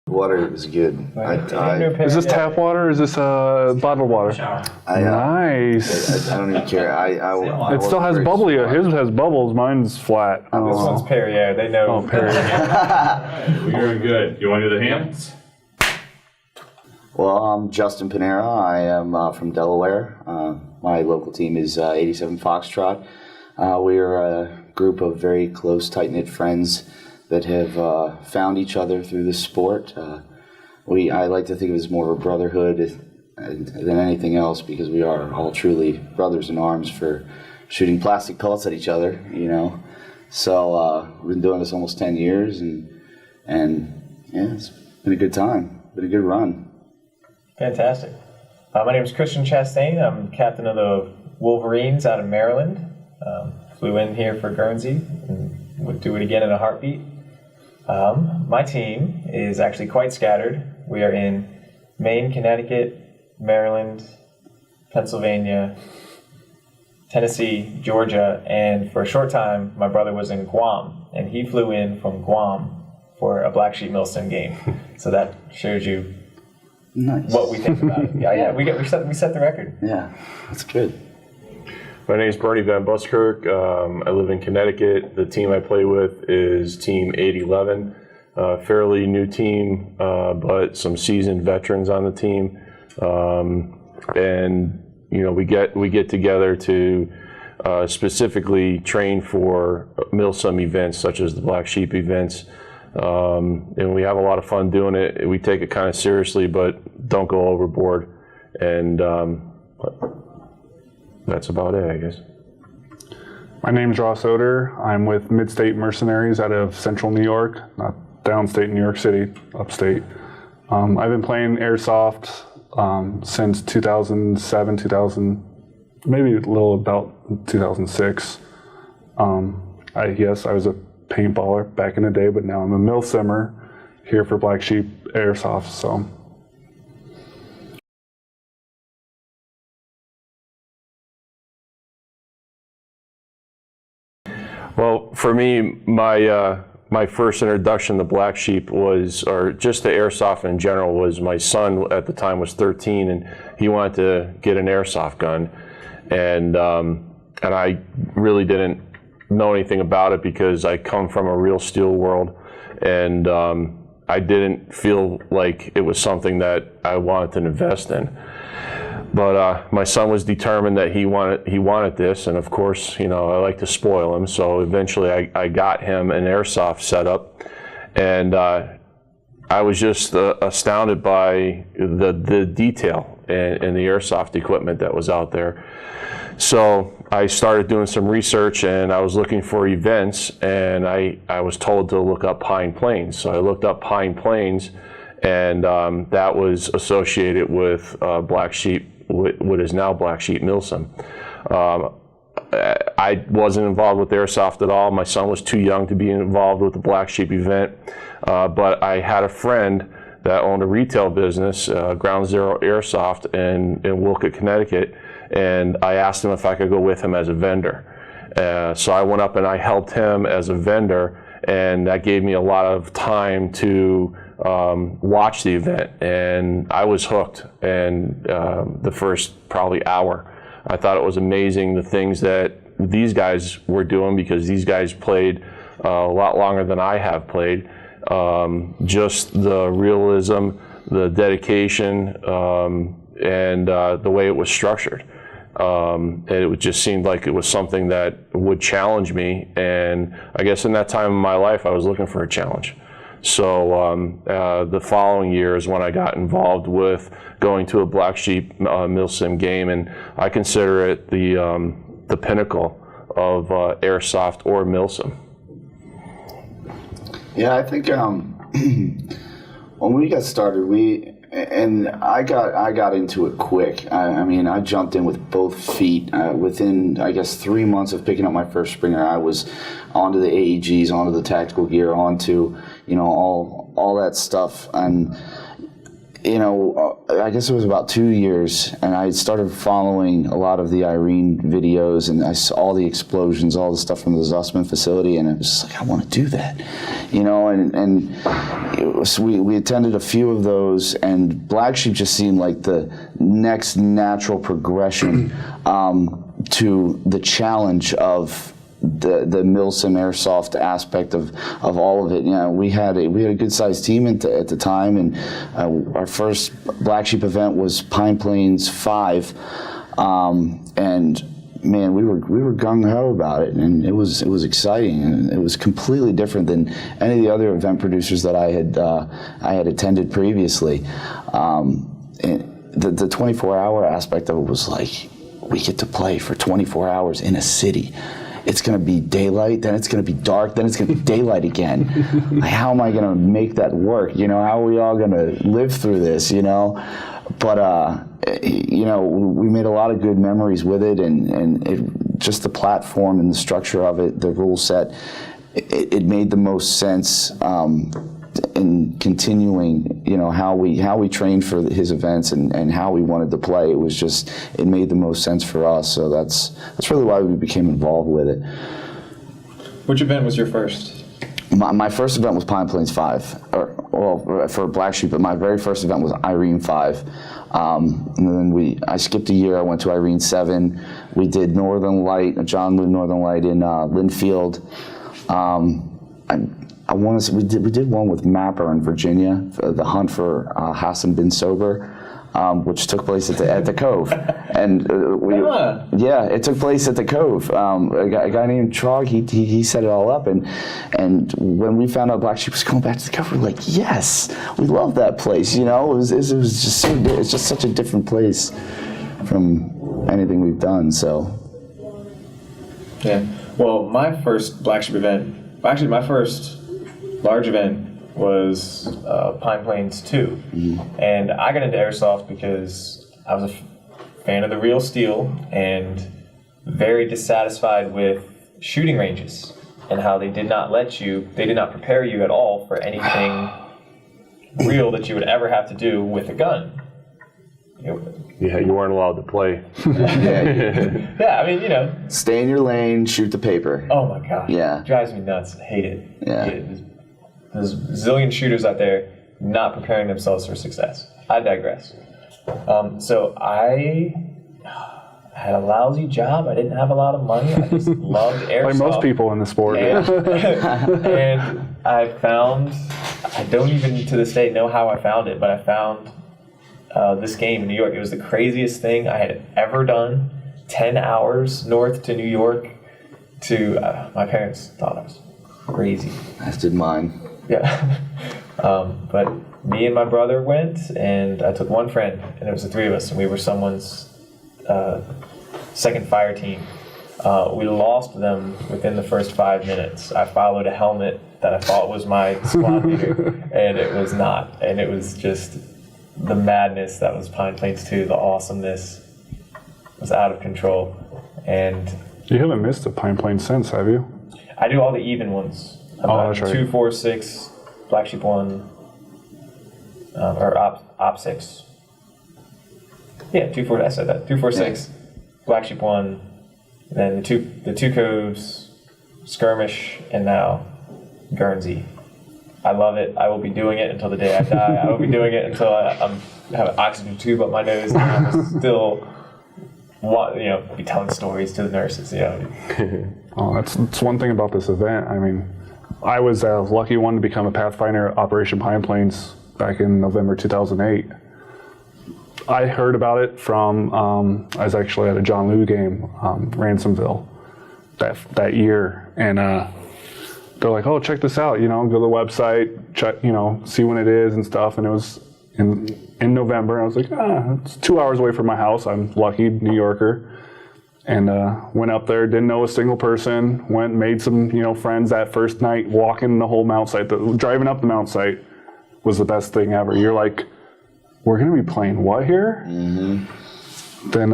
Water is good. Is this tap water or is this bottled water? Nice. I don't even care. It still has bubbly. His has bubbles. Mine's flat. This one's Perrier. They know. Oh, Perrier. You're good. You want to do the hands? Well, I'm Justin PINERA. I am from Delaware. My local team is 87 Foxtrot. We are a group of very close, tight-knit friends that have found each other through this sport. I like to think of it as more of a brotherhood than anything else, because we are all truly brothers in arms for shooting plastic pellets at each other, you know. So we've been doing this almost 10 years, and yeah, it's been a good time, been a good run. Fantastic. My name is Christian Chastain. I'm captain of the Wolverines out of Maryland. Flew in here for Guernsey and would do it again in a heartbeat. My team is actually quite scattered. We are in Maine, Connecticut, Maryland, Pennsylvania, Tennessee, Georgia, and for a short time, my brother was in Guam, and he flew in from Guam for a Blacksheep MilSim game. So that shows you what we think about it. Yeah, we set the record. Yeah, that's good. My name is Bernie VANBUSKIRK. I live in Connecticut. The team I play with is Team 811. Fairly new team, but some seasoned veterans on the team. And you know, we get together to specifically train for MilSim events such as the Black Sheep events. And we have a lot of fun doing it. We take it kind of seriously, but don't go overboard. And that's about it, I guess. My name's Ross ODER. I'm with Mid-State Mercenaries out of Central New York, not downstate New York City, upstate. I've been playing Airsoft since 2007, maybe a little about 2006. Yes, I was a paintballer back in the day, but now I'm a MilSimmer here for Black Sheep Airsoft. So. Well, for me, my first introduction to Black Sheep was, or just to Airsoft in general, was my son at the time was 13, and he wanted to get an Airsoft gun, and I really didn't know anything about it because I come from a real steel world, and I didn't feel like it was something that I wanted to invest in. But my son was determined that he wanted this, and of course, you know, I like to spoil him. So eventually, I got him an Airsoft setup, and I was just astounded by the detail and the Airsoft equipment that was out there. So I started doing some research, and I was looking for events, and I was told to look up Pine Plains. So I looked up Pine Plains, and that was associated with Black Sheep, what is now Black Sheep MilSim. I wasn't involved with Airsoft at all. My son was too young to be involved with the Black Sheep event, but I had a friend that owned a retail business, Ground Zero Airsoft in Wolcott, Connecticut, and I asked him if I could go with him as a vendor. So I went up and I helped him as a vendor, and that gave me a lot of time to watch the event, and I was hooked. And the first probably hour, I thought it was amazing the things that these guys were doing, because these guys played a lot longer than I have played. Just the realism, the dedication, and the way it was structured. It just seemed like it was something that would challenge me, and I guess in that time in my life I was looking for a challenge. So the following year is when I got involved with going to a Black Sheep MilSim game, and I consider it the pinnacle of Airsoft or MilSim. Yeah, I think when we got started, I got into it quick. I mean, I jumped in with both feet. Within, I guess, 3 months of picking up my first Springer, I was onto the AEGs, onto the tactical gear, onto, you know, all that stuff. And I guess it was about 2 years, and I started following a lot of the Irene videos, and I saw all the explosions, all the stuff from the Zussman facility, and I was just like, I want to do that, and we attended a few of those, and Black Sheep just seemed like the next natural progression to the challenge of the MilSim airsoft aspect of all of it. We had a good sized team at the time, and our first Black Sheep event was Pine Plains 5, and man, we were gung ho about it, and it was exciting, and it was completely different than any of the other event producers that I had attended previously. And the 24-hour aspect of it was like, we get to play for 24 hours in a city. It's going to be daylight, then it's going to be dark, then it's going to be daylight again. Like, how am I going to make that work? How are we all going to live through this? But we made a lot of good memories with it, and just the platform and the structure of it, the rule set, it made the most sense in continuing, how we trained for his events and how we wanted to play. It made the most sense for us. So that's really why we became involved with it. Which event was your first? My first event was Pine Plains 5, for Black Sheep, but my very first event was Irene 5. And then I skipped a year. I went to Irene 7. We did Northern Light, John Lou Northern Light in Linfield. I want to say we did one with Mapper in Virginia, the hunt for Hassan bin Sober, which took place at the Cove, and it took place at the Cove. A guy named Trog, he set it all up, and when we found out Black Sheep was going back to the Cove, we were like, yes, we love that place. It was just it's just such a different place from anything we've done. So yeah, well, my first Black Sheep event, actually my first large event, was Pine Plains 2. And I got into airsoft because I was a fan of the real steel and very dissatisfied with shooting ranges and how they did not prepare you at all for anything real that you would ever have to do with a gun. Yeah, you weren't allowed to play. Yeah, I mean, stay in your lane, shoot the paper. Oh my God. Yeah. It drives me nuts. I hate it. Yeah. There's a zillion shooters out there not preparing themselves for success. I digress. So I had a lousy job. I didn't have a lot of money. I just loved airsoft. Like most people in the sport. And I found, I don't even to this day know how I found it, but I found this game in New York. It was the craziest thing I had ever done. 10 hours north to New York to, my parents thought I was crazy. As did mine. Yeah. But me and my brother went, and I took one friend, and it was the three of us, and we were someone's second fire team. We lost them within the first 5 minutes. I followed a helmet that I thought was my squad leader, and it was not. And it was just the madness that was Pine Plains 2, the awesomeness was out of control. And you haven't missed a Pine Plains since, have you? I do all the even ones. That's right. 2, 4, 6, Black Sheep 1, or Op 6. Yeah, 2, 4. I said that. 2, 4, 6, Black Sheep 1, then the two Coves, Skirmish, and now Guernsey. I love it. I will be doing it until the day I die. I will be doing it until I have an oxygen tube up my nose, and I'm still, be telling stories to the nurses. Oh, that's one thing about this event. I mean, I was a lucky one to become a Pathfinder at Operation Pine Plains back in November 2008. I heard about it from, I was actually at a John Lou game, Ransomville, that year, and they're like, oh, check this out, go to the website, check, see when it is and stuff, and it was in November. I was like, it's 2 hours away from my house. I'm lucky, New Yorker. And went up there, didn't know a single person, went, made some, friends that first night, walking the whole mount site. Driving up the mount site was the best thing ever. You're like, we're going to be playing what here? Mm-hmm. Then,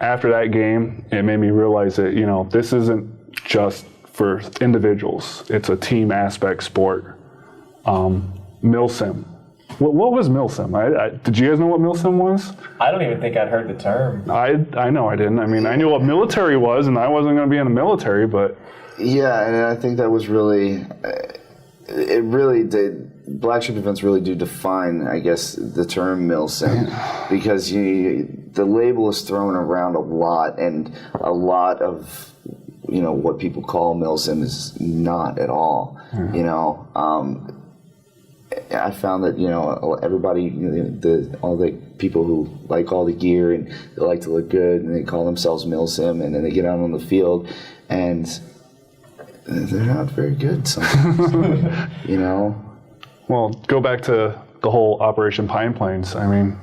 after that game, it made me realize that, this isn't just for individuals. It's a team aspect sport. MilSim What was MilSim? Did you guys know what MilSim was? I don't even think I'd heard the term. I know I didn't. I mean, I knew what military was, and I wasn't going to be in the military, but... Yeah, and I think that was really, it really did. Black Sheep events really do define, I guess, the term MilSim, because the label is thrown around a lot, and a lot of what people call MilSim is not at all. I found that everybody, all the people who like all the gear and they like to look good, and they call themselves MilSim, and then they get out on the field and they're not very good sometimes. Well, go back to the whole Operation Pine Plains. I mean,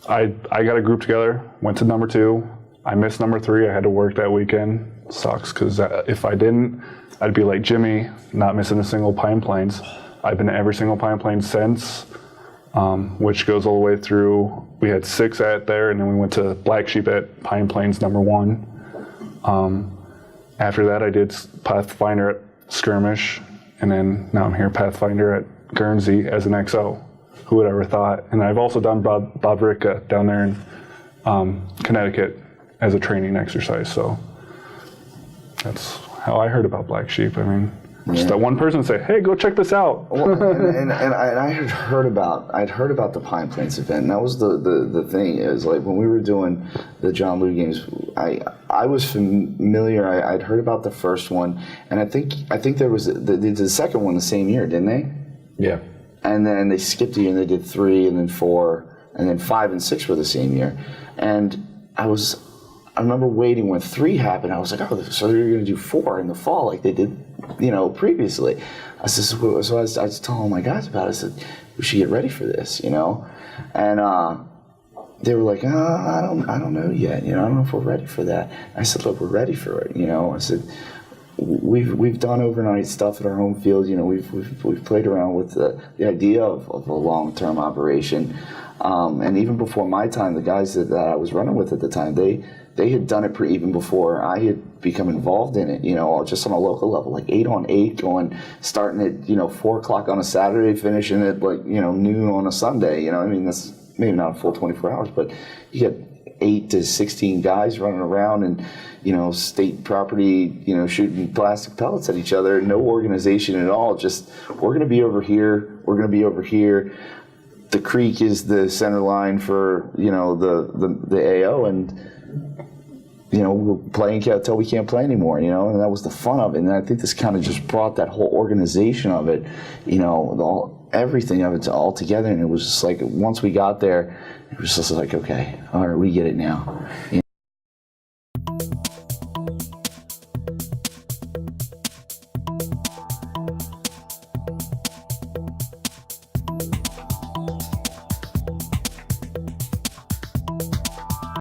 I got a group together, went to number 2. I missed number 3. I had to work that weekend. Sucks, because if I didn't, I'd be like Jimmy, not missing a single Pine Plains. I've been to every single Pine Plains since, which goes all the way through. We had 6 at there, and then we went to Black Sheep at Pine Plains number 1. After that, I did Pathfinder at Skirmish, and then now I'm here Pathfinder at Guernsey as an XO. Who would ever thought? And I've also done Bobrika down there in Connecticut as a training exercise. So that's how I heard about Black Sheep. I mean, just that one person say, "Hey, go check this out." Well, and I had heard about the Pine Plains event, and that was the thing is, like, when we were doing the John Lou games, I was familiar. I'd heard about the first one, and I think there was they did the second one the same year, didn't they? Yeah. And then they skipped a year, and they did 3, and then 4, and then 5 and 6 were the same year. And I remember waiting when 3 happened. I was like, oh, so they're going to do 4 in the fall like they did, previously. I said, so I was telling all my guys about it. I said, we should get ready for this, And they were like, I don't know yet. I don't know if we're ready for that. I said, look, we're ready for it. I said, we've done overnight stuff at our home field. We've played around with the idea of a long-term operation. And even before my time, the guys that I was running with at the time, they had done it even before I had become involved in it, just on a local level, like 8-on-8, starting at, 4 o'clock on a Saturday, finishing at noon on a Sunday, I mean, that's maybe not a full 24 hours, but you get 8 to 16 guys running around and, state property, shooting plastic pellets at each other, no organization at all, just, we're going to be over here, we're going to be over here. The creek is the center line for, the AO, and, we're playing until we can't play anymore, and that was the fun of it. And I think this kind of just brought that whole organization of it, everything of it all together. And it was just like, once we got there, it was just like, okay, all right, we get it now.